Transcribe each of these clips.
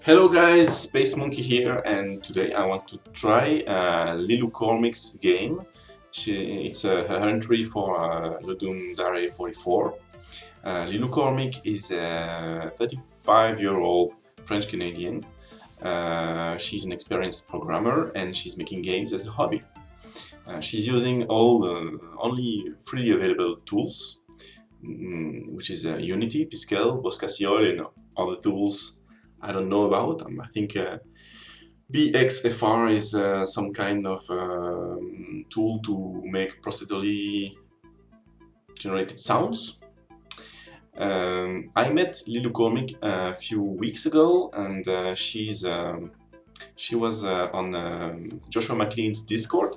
Hello guys, Space Monkey here, and today I want to try Lilu Cormic's game. It's her entry for Ludum 44. Lilu Cormic is a 35-year-old French-Canadian. She's an experienced programmer and she's making games as a hobby. She's using all the only freely available tools, which is Unity, Piskel, Boscasiol, and other tools I don't know about. I think BXFR is some kind of tool to make procedurally generated sounds. I met Lilu Comic a few weeks ago, and she was on Joshua McLean's Discord.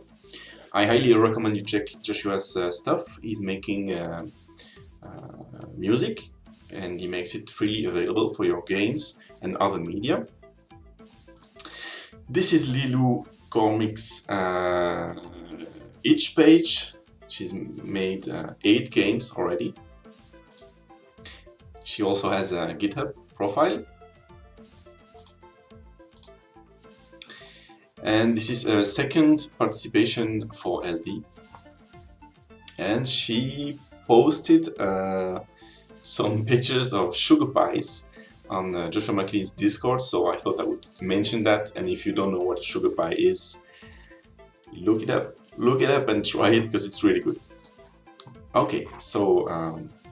I highly recommend you check Joshua's stuff. He's making music, and he makes it freely available for your games and other media. This is Lilu Cormic's each page. She's made 8 games already. She also has a GitHub profile. And this is her second participation for LD. And she posted some pictures of sugar pies on Joshua McLean's Discord, so I thought I would mention that. And if you don't know what a sugar pie is, look it up and try it, because it's really good. Okay, so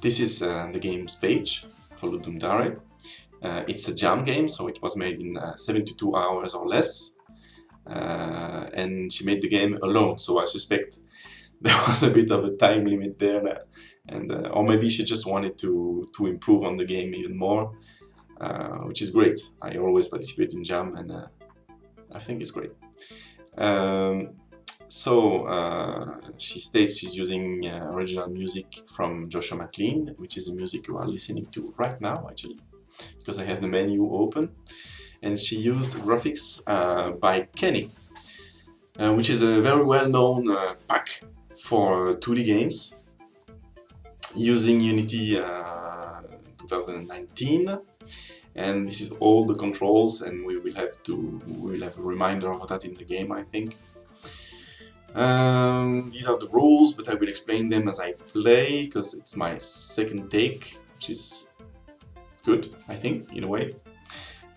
this is the game's page for Ludum Dare. It's a jam game, so it was made in 72 hours or less, and she made the game alone, so I suspect there was a bit of a time limit there, and or maybe she just wanted to improve on the game even more. Which is great. I always participate in Jam, and I think it's great. She states she's using original music from Joshua McLean, which is the music you are listening to right now, actually, because I have the menu open. And she used graphics by Kenny, which is a very well-known pack for 2D games, using Unity 2019. And this is all the controls, and we will have a reminder of that in the game, I think. These are the rules, but I will explain them as I play, because it's my second take, which is good, I think, in a way.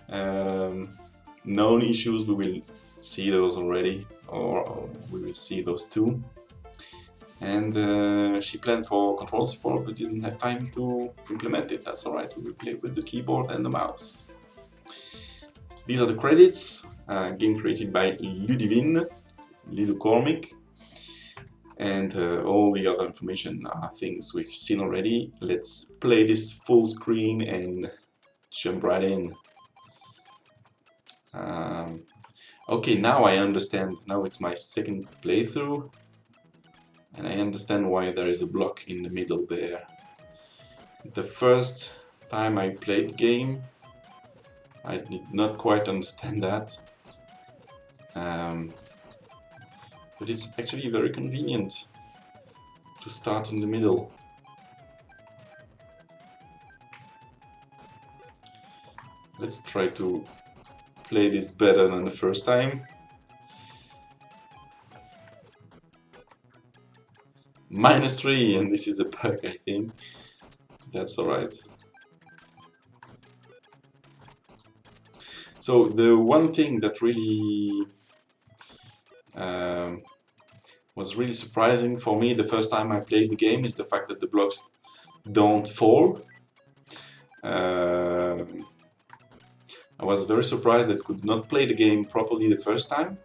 Known issues, we will see those already, or we will see those too. And she planned for control support but didn't have time to implement it. That's alright, we will play with the keyboard and the mouse. These are the credits. Game created by Ludivine, Lilu Cormic, and all the other information are things we've seen already. Let's play this full screen and jump right in. Okay, now I understand. Now it's my second playthrough. And I understand why there is a block in the middle there. The first time I played the game, I did not quite understand that. But it's actually very convenient to start in the middle. Let's try to play this better than the first time. -3, and this is a bug, I think. That's alright. So the one thing that really was really surprising for me the first time I played the game is the fact that the blocks don't fall. I was very surprised that I could not play the game properly the first time,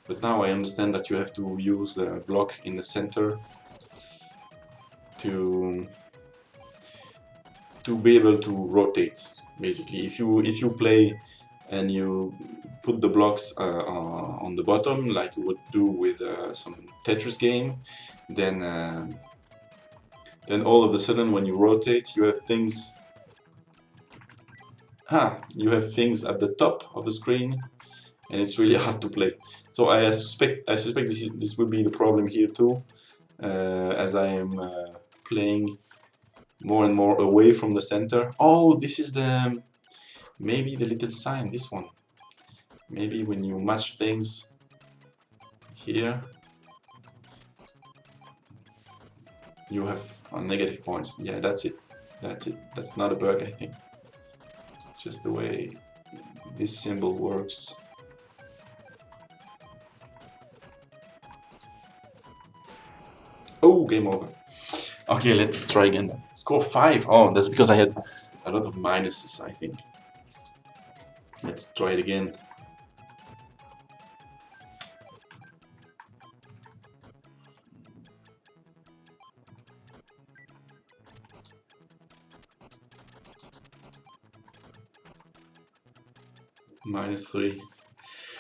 but now I understand that you have to use the block in the center to be able to rotate. Basically, if you play and you put the blocks on the bottom like you would do with some Tetris game, then all of a sudden when you rotate you have things at the top of the screen, and it's really hard to play. So I suspect this will be the problem here too, as I am playing more and more away from the center. Oh, this is the Maybe the little sign, this one. Maybe when you match things here, you have negative points. Yeah, that's it. That's it. That's not a bug, I think. It's just the way this symbol works. Oh, game over. Okay, let's try again. Score 5. Oh, that's because I had a lot of minuses, I think. Let's try it again. -3.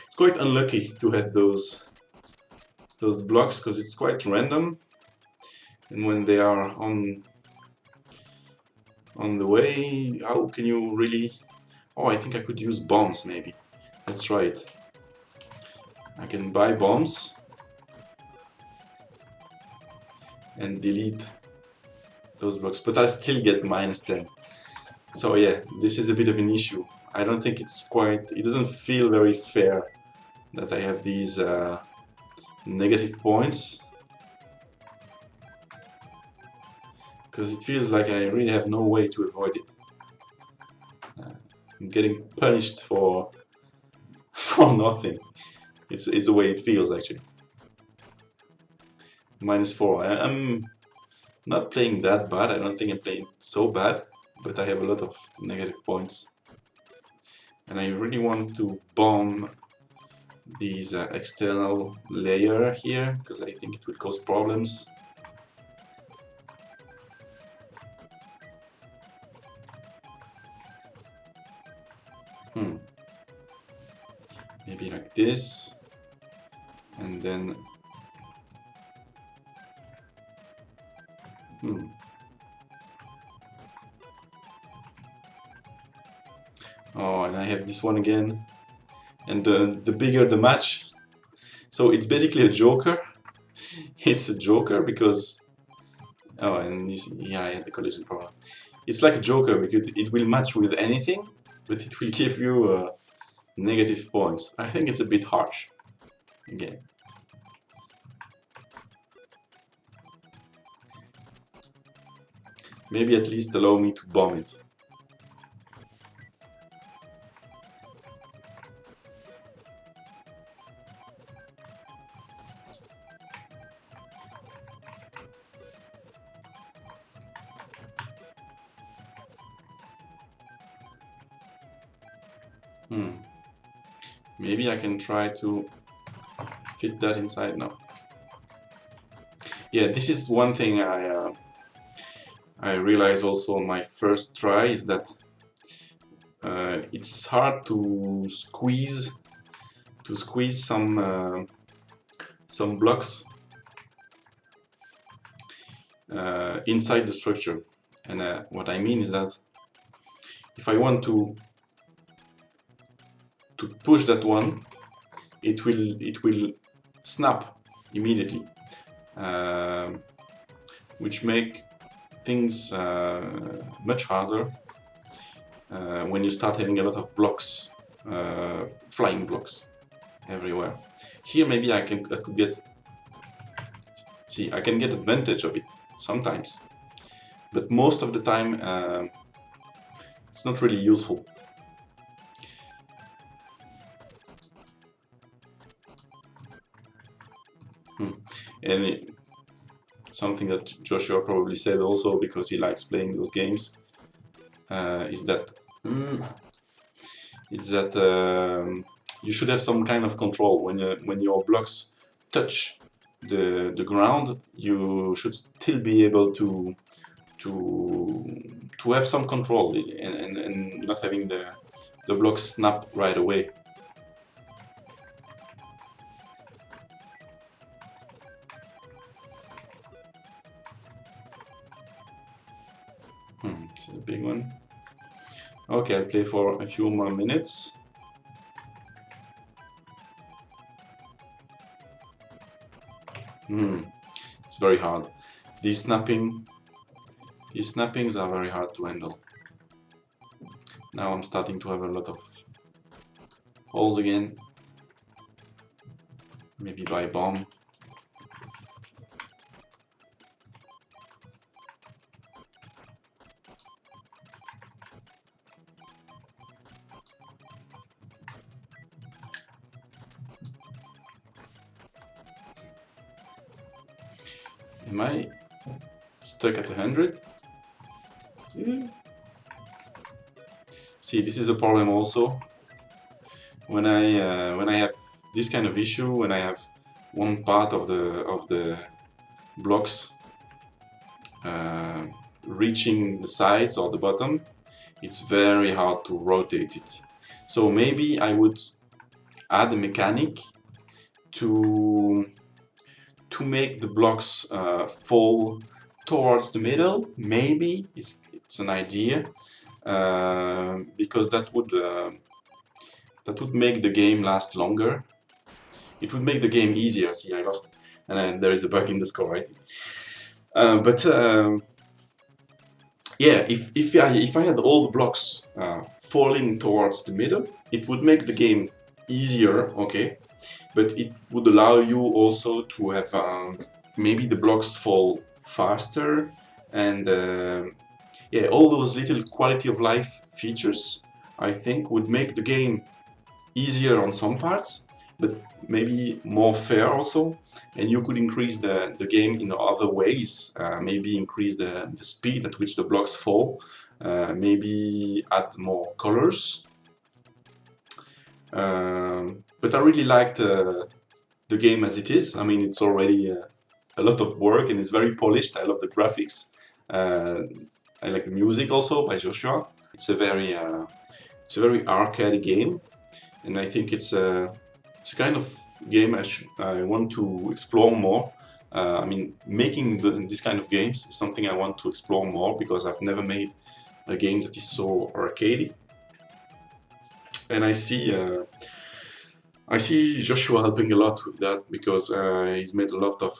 It's quite unlucky to have those blocks because it's quite random, and when they are on the way, how can you really... Oh, I think I could use bombs maybe. Let's try it. I can buy bombs and delete those blocks, but I still get -10. So yeah, this is a bit of an issue. I don't think it's quite... It doesn't feel very fair that I have these negative points, because it feels like I really have no way to avoid it. I'm getting punished for nothing. It's the way it feels actually. -4. I'm not playing that bad. I don't think I'm playing so bad, but I have a lot of negative points, and I really want to bomb these external layer here because I think it will cause problems. Maybe like this, and then oh, and I have this one again, and the bigger the match, so it's basically a joker. It's a joker because oh, and this, yeah, I had the collision problem. It's like a joker because it will match with anything, but it will give you negative points. I think it's a bit harsh again. Maybe at least allow me to bomb it. Maybe I can try to fit that inside now. Yeah, this is one thing I realized also on my first try, is that it's hard to squeeze some blocks inside the structure. And what I mean is that if I want to push that one, it will snap immediately, which make things much harder when you start having a lot of blocks, flying blocks everywhere. Here maybe I could get, see, I can get advantage of it sometimes, but most of the time it's not really useful. And something that Joshua probably said also, because he likes playing those games, is that you should have some kind of control when your blocks touch the ground. You should still be able to have some control and not having the blocks snap right away. It's a big one. Okay, I'll play for a few more minutes. It's very hard. These snappings are very hard to handle. Now I'm starting to have a lot of holes again. Maybe by bomb. Am I stuck at 100? Yeah. See, this is a problem also. When I have this kind of issue, when I have one part of the blocks reaching the sides or the bottom, it's very hard to rotate it. So maybe I would add a mechanic to make the blocks fall towards the middle. Maybe it's an idea, because that would make the game last longer. It would make the game easier. See, I lost, and then there is a bug in the score, right? Yeah, if I had all the blocks falling towards the middle, it would make the game easier, okay? But it would allow you also to have maybe the blocks fall faster, and yeah, all those little quality of life features, I think, would make the game easier on some parts, but maybe more fair also, and you could increase the game in other ways, maybe increase the speed at which the blocks fall, maybe add more colors. But I really liked the game as it is. I mean, it's already a lot of work and it's very polished. I love the graphics. I like the music also by Joshua. It's a very arcade game, and I think it's a kind of game I want to explore more. I mean, making this kind of games is something I want to explore more, because I've never made a game that is so arcadey. And I see Joshua helping a lot with that, because he's made a lot of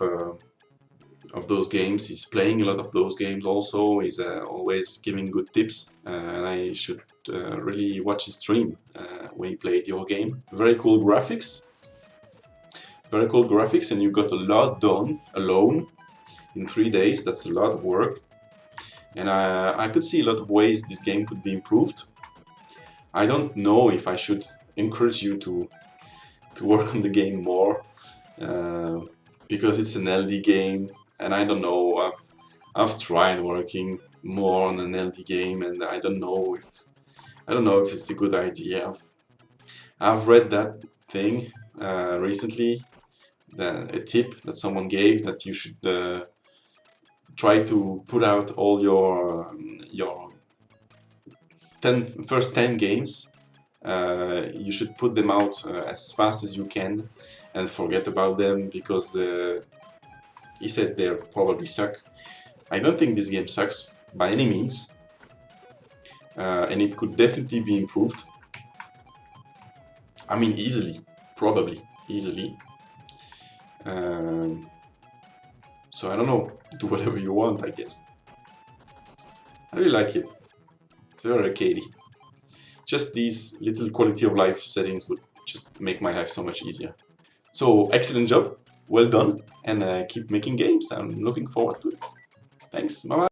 those games. He's playing a lot of those games also. He's always giving good tips, and I should really watch his stream when he played your game. Very cool graphics. Very cool graphics, and you got a lot done alone in 3 days. That's a lot of work, and I could see a lot of ways this game could be improved. I don't know if I should encourage you to work on the game more, because it's an LD game, and I don't know. I've tried working more on an LD game, and I don't know if it's a good idea. I've read that thing recently, a tip that someone gave, that you should try to put out all your first 10 games. You should put them out as fast as you can and forget about them, because he said they probably suck. I don't think this game sucks by any means, and it could definitely be improved. I mean, easily, probably easily. So I don't know, do whatever you want, I guess. I really like it. It's very arcadey. Just these little quality of life settings would just make my life so much easier. So excellent job, well done, and keep making games. I'm looking forward to it. Thanks, bye bye.